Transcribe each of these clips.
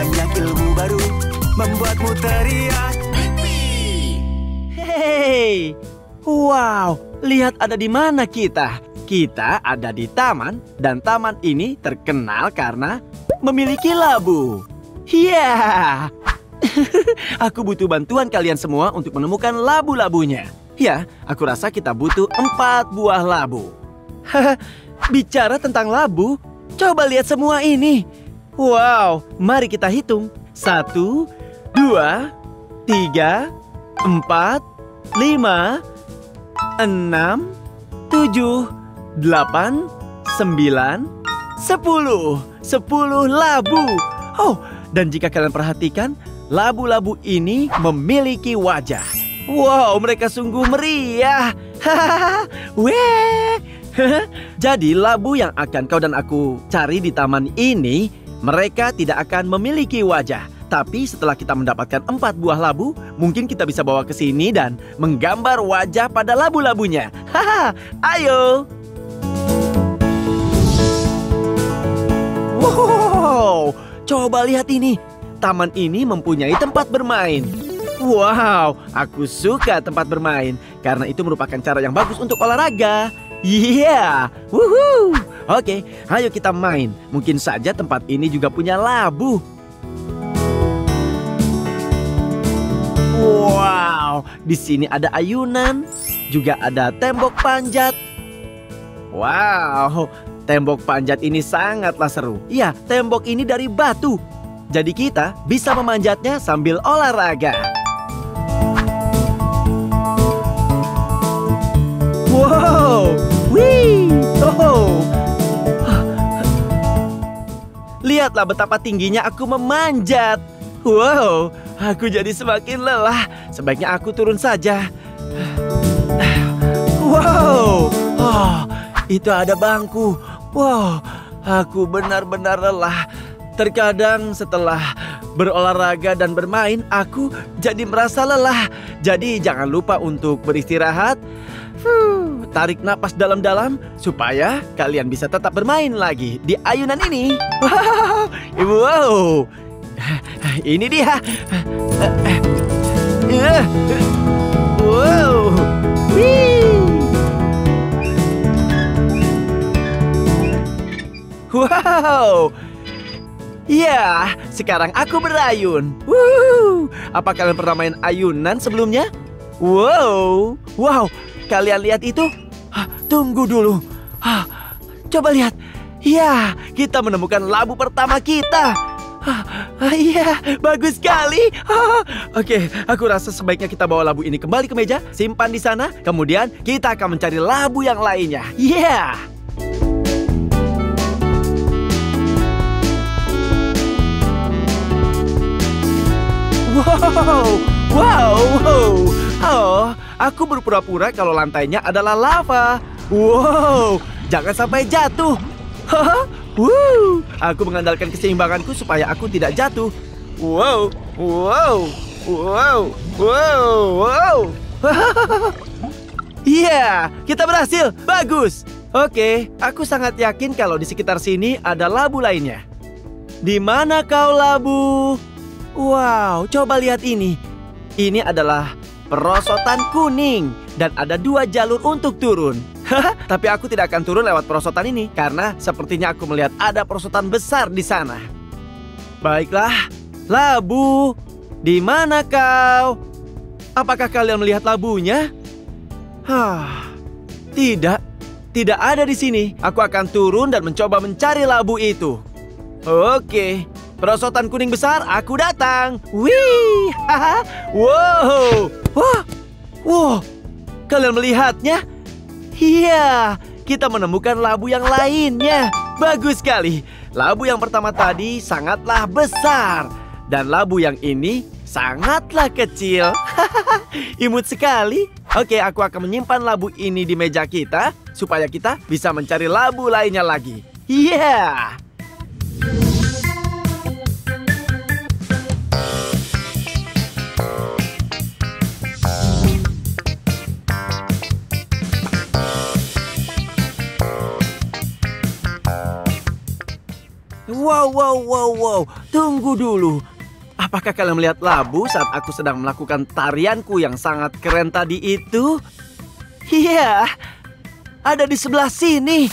banyak ilmu baru membuatmu teriak. Hei, wow, lihat ada di mana kita. Kita ada di taman, dan taman ini terkenal karena memiliki labu. Ya, aku butuh bantuan kalian semua untuk menemukan labu-labunya. Ya, aku rasa kita butuh 4 buah labu. Bicara tentang labu, coba lihat semua ini. Wow, mari kita hitung. 1, 2, 3, 4, 5, 6, 7, 8, 9, 10. 10 labu. Oh, dan jika kalian perhatikan, labu-labu ini memiliki wajah. Wow, mereka sungguh meriah. Weh. Jadi labu yang akan kau dan aku cari di taman ini, mereka tidak akan memiliki wajah. Tapi setelah kita mendapatkan 4 buah labu, mungkin kita bisa bawa ke sini dan menggambar wajah pada labu-labunya. Haha, ayo. Wow, coba lihat ini. Taman ini mempunyai tempat bermain. Wow, aku suka tempat bermain karena itu merupakan cara yang bagus untuk olahraga. Yeah, woohoo. Oke, ayo kita main. Mungkin saja tempat ini juga punya labu. Wow, di sini ada ayunan, juga ada tembok panjat. Wow, tembok panjat ini sangatlah seru. Iya, tembok ini dari batu. Jadi kita bisa memanjatnya sambil olahraga. Wow, wih, oh. Lihatlah betapa tingginya aku memanjat. Wow, aku jadi semakin lelah. Sebaiknya aku turun saja. Wow, oh, itu ada bangku. Wow, aku benar-benar lelah. Terkadang setelah berolahraga dan bermain, aku jadi merasa lelah. Jadi jangan lupa untuk beristirahat. Tarik napas dalam-dalam supaya kalian bisa tetap bermain lagi di ayunan ini. Wow, ini dia. Wow, wow. Ya, sekarang aku berayun. Apa kalian pernah main ayunan sebelumnya? Wow, wow. Kalian lihat itu? Tunggu dulu. Coba lihat. Ya, kita menemukan labu pertama kita. Iya, bagus sekali. Oke, aku rasa sebaiknya kita bawa labu ini kembali ke meja, simpan di sana. Kemudian kita akan mencari labu yang lainnya. Yeah. Wow, wow, wow. Oh, aku berpura-pura kalau lantainya adalah lava. Wow, jangan sampai jatuh. Aku mengandalkan keseimbanganku supaya aku tidak jatuh. Wow, wow, wow, wow, wow. Iya, kita berhasil. Bagus. Oke, aku sangat yakin kalau di sekitar sini ada labu lainnya. Di mana kau, labu? Wow, coba lihat ini. Ini adalah perosotan kuning dan ada 2 jalur untuk turun. Tapi aku tidak akan turun lewat perosotan ini karena sepertinya aku melihat ada perosotan besar di sana. Baiklah, labu, di mana kau? Apakah kalian melihat labunya? Tidak ada di sini. Aku akan turun dan mencoba mencari labu itu. Oke, perosotan kuning besar, aku datang. Wih, wow, wah, wow, kalian melihatnya? Iya, kita menemukan labu yang lainnya. Bagus sekali. Labu yang pertama tadi sangatlah besar. Dan labu yang ini sangatlah kecil. Imut sekali. Oke, aku akan menyimpan labu ini di meja kita supaya kita bisa mencari labu lainnya lagi. Iya. Wow. Tunggu dulu. Apakah kalian melihat labu saat aku sedang melakukan tarianku yang sangat keren tadi itu? Iya, ada di sebelah sini.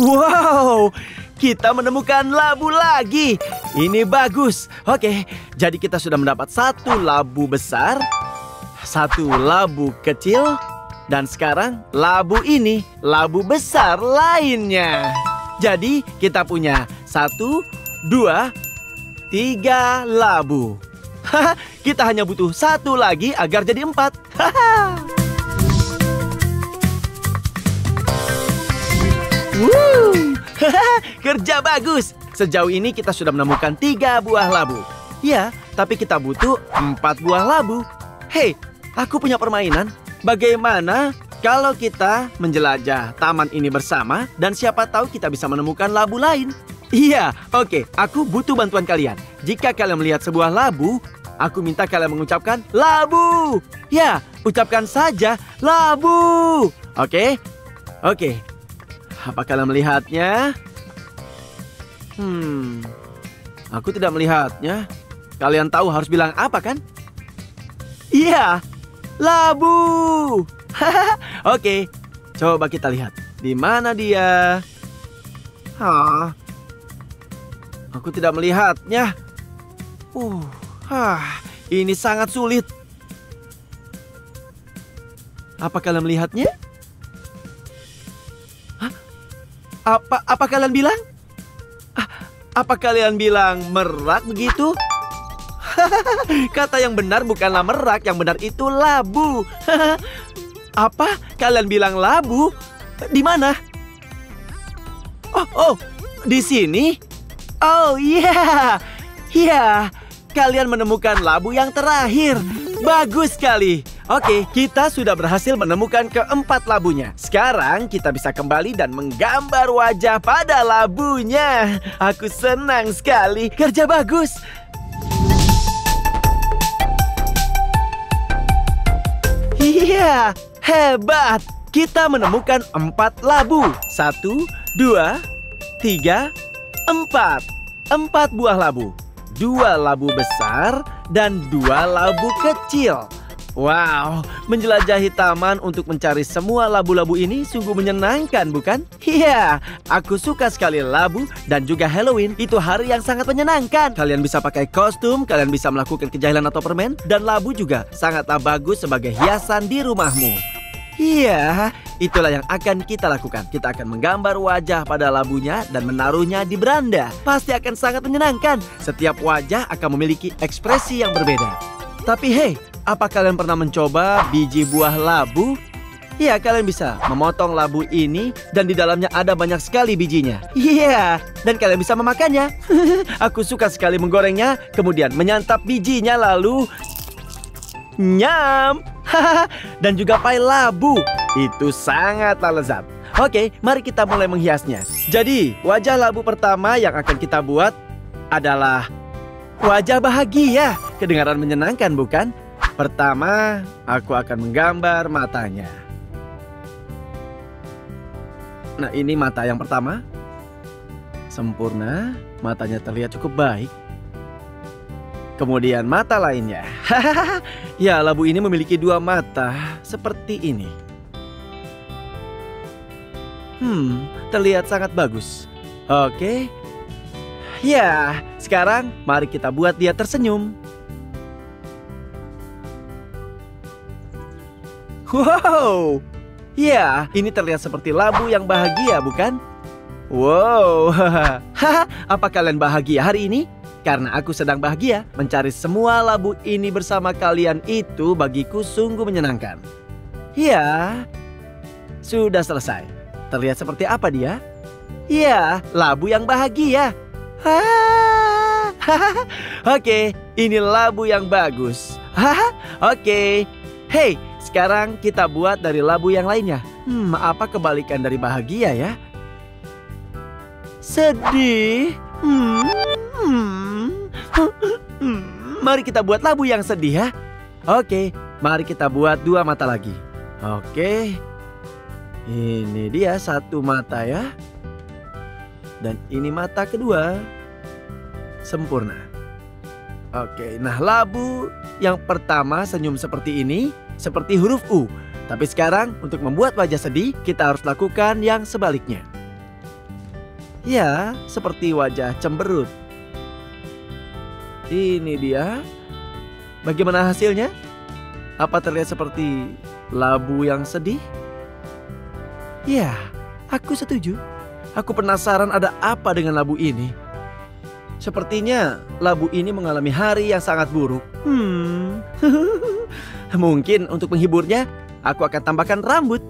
Wow, kita menemukan labu lagi. Ini bagus. Oke, jadi kita sudah mendapat satu labu besar, satu labu kecil, dan sekarang labu ini, labu besar lainnya. Jadi kita punya 1, 2, 3 labu. Kita hanya butuh 1 lagi agar jadi 4. Kerja bagus. Sejauh ini kita sudah menemukan 3 buah labu. Ya, tapi kita butuh 4 buah labu. Hei, aku punya permainan. Bagaimana kalau kita menjelajah taman ini bersama dan siapa tahu kita bisa menemukan labu lain? Iya, oke. Aku butuh bantuan kalian. Jika kalian melihat sebuah labu, aku minta kalian mengucapkan labu. Ya, ucapkan saja labu. Oke? Oke. Apa kalian melihatnya? Aku tidak melihatnya. Kalian tahu harus bilang apa kan? Iya, labu. Oke, coba kita lihat. Di mana dia? Aku tidak melihatnya. Ini sangat sulit. Apa kalian melihatnya? Apa kalian bilang? Apa kalian bilang merak begitu? Kata yang benar bukanlah merak, yang benar itu labu. Apa? Kalian bilang labu? Di mana? Oh, di sini? Oh iya, kalian menemukan labu yang terakhir. Bagus sekali. Oke, kita sudah berhasil menemukan keempat labunya. Sekarang kita bisa kembali dan menggambar wajah pada labunya. Aku senang sekali. Kerja bagus. Iya, hebat. Kita menemukan 4 labu. 1, 2, 3, 4. 4 buah labu. 2 labu besar dan 2 labu kecil. Wow, menjelajahi taman untuk mencari semua labu-labu ini sungguh menyenangkan, bukan? Iya, aku suka sekali labu dan juga Halloween. Itu hari yang sangat menyenangkan. Kalian bisa pakai kostum, kalian bisa melakukan kejahilan atau permen, dan labu juga sangatlah bagus sebagai hiasan di rumahmu. Iya, itulah yang akan kita lakukan. Kita akan menggambar wajah pada labunya dan menaruhnya di beranda. Pasti akan sangat menyenangkan. Setiap wajah akan memiliki ekspresi yang berbeda. Tapi hei, apa kalian pernah mencoba biji buah labu? Ya, kalian bisa memotong labu ini dan di dalamnya ada banyak sekali bijinya. Iya, dan kalian bisa memakannya. Aku suka sekali menggorengnya, kemudian menyantap bijinya lalu nyam. Dan juga pai labu. Itu sangatlah lezat. Oke, mari kita mulai menghiasnya. Jadi, wajah labu pertama yang akan kita buat adalah wajah bahagia. Kedengaran menyenangkan, bukan? Pertama, aku akan menggambar matanya. Nah, ini mata yang pertama. Sempurna, matanya terlihat cukup baik. Kemudian mata lainnya. Ya, labu ini memiliki 2 mata seperti ini. Terlihat sangat bagus. Oke. Ya, sekarang mari kita buat dia tersenyum. Wow. Ya, ini terlihat seperti labu yang bahagia, bukan? Wow. Apa kalian bahagia hari ini? Karena aku sedang bahagia. Mencari semua labu ini bersama kalian itu bagiku sungguh menyenangkan. Ya, sudah selesai. Terlihat seperti apa dia? Ya, labu yang bahagia. Oke, ini labu yang bagus. Oke. Hei, sekarang kita buat dari labu yang lainnya. Apa kebalikan dari bahagia ya? Sedih. Mari kita buat labu yang sedih ya. Oke, mari kita buat 2 mata lagi. Oke. Ini dia 1 mata ya. Dan ini mata kedua. Sempurna. Oke, nah labu yang pertama senyum seperti ini, seperti huruf U. Tapi sekarang untuk membuat wajah sedih, kita harus lakukan yang sebaliknya. Ya, seperti wajah cemberut. Ini dia. Bagaimana hasilnya? Apa terlihat seperti labu yang sedih? Ya, aku setuju. Aku penasaran ada apa dengan labu ini. Sepertinya labu ini mengalami hari yang sangat buruk. Mungkin untuk menghiburnya, aku akan tambahkan rambut.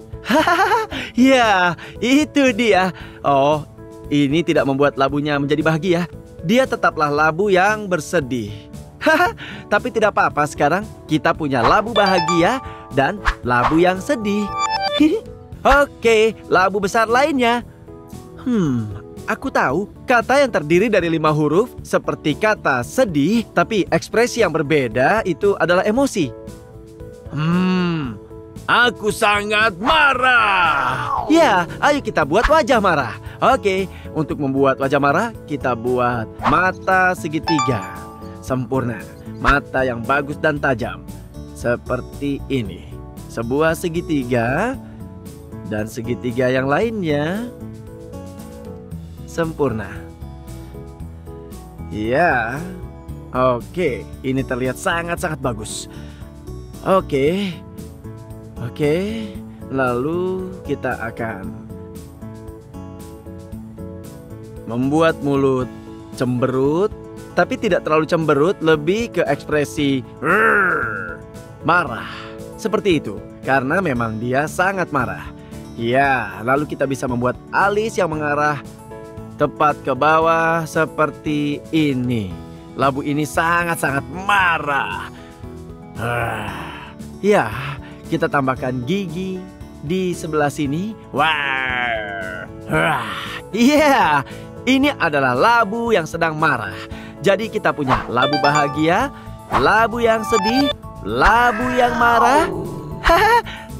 Ya, itu dia. Oh, ini tidak membuat labunya menjadi bahagia. Dia tetaplah labu yang bersedih. Tapi tidak apa-apa, sekarang kita punya labu bahagia dan labu yang sedih. Oke, labu besar lainnya. Aku tahu kata yang terdiri dari 5 huruf seperti kata sedih, tapi ekspresi yang berbeda itu adalah emosi. Aku sangat marah. Ya, ayo kita buat wajah marah. Oke, untuk membuat wajah marah, kita buat mata segitiga. Sempurna, mata yang bagus dan tajam. Seperti ini. Sebuah segitiga dan segitiga yang lainnya. Sempurna. Ya. Oke, ini terlihat sangat-sangat bagus. Oke. Lalu kita akan membuat mulut cemberut, tapi tidak terlalu cemberut, lebih ke ekspresi marah. Seperti itu, karena memang dia sangat marah. Ya, lalu kita bisa membuat alis yang mengarah tepat ke bawah seperti ini. Labu ini sangat-sangat marah. Ya, kita tambahkan gigi di sebelah sini. Ya, ini adalah labu yang sedang marah. Jadi kita punya labu bahagia, labu yang sedih, labu yang marah.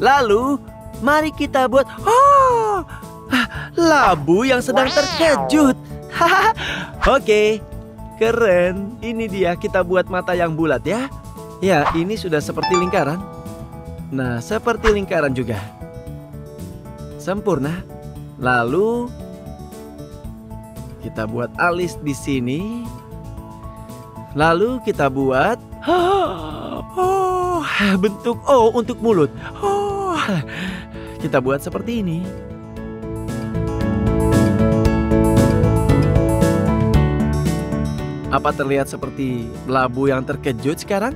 Lalu, mari kita buat labu yang sedang terkejut. Oke, keren. Ini dia, kita buat mata yang bulat ya. Ya, ini sudah seperti lingkaran. Nah, seperti lingkaran juga. Sempurna. Lalu kita buat alis di sini. Lalu kita buat bentuk O untuk mulut. Kita buat seperti ini. Apa terlihat seperti labu yang terkejut sekarang?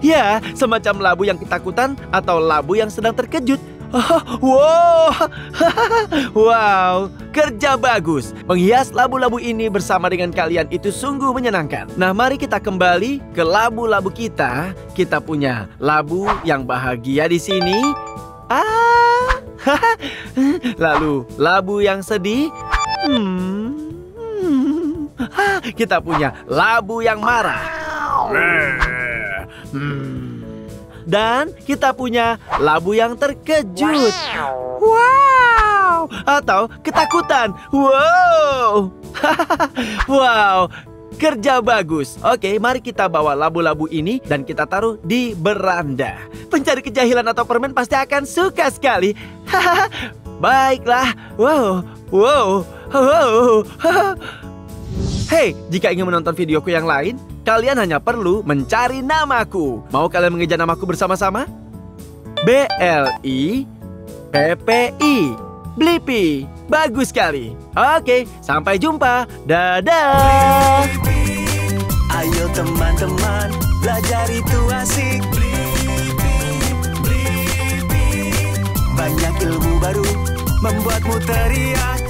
Ya, semacam labu yang ketakutan atau labu yang sedang terkejut. Wow, kerja bagus. Menghias labu-labu ini bersama dengan kalian itu sungguh menyenangkan. Nah, mari kita kembali ke labu-labu kita. Kita punya labu yang bahagia di sini. Lalu labu yang sedih. Kita punya labu yang marah. Dan kita punya labu yang terkejut. Wow, atau ketakutan. Wow. Wow, kerja bagus. Oke, mari kita bawa labu-labu ini dan kita taruh di beranda. Pencari kejahilan atau permen pasti akan suka sekali. Baiklah. Wow. Hey, jika ingin menonton videoku yang lain, kalian hanya perlu mencari namaku. Mau kalian mengejar namaku bersama-sama? Blippi. Blippi. Bagus sekali. Oke, sampai jumpa. Dadah. Ayo teman-teman, belajar itu asik. Blippi. Banyak ilmu baru membuatmu teriak.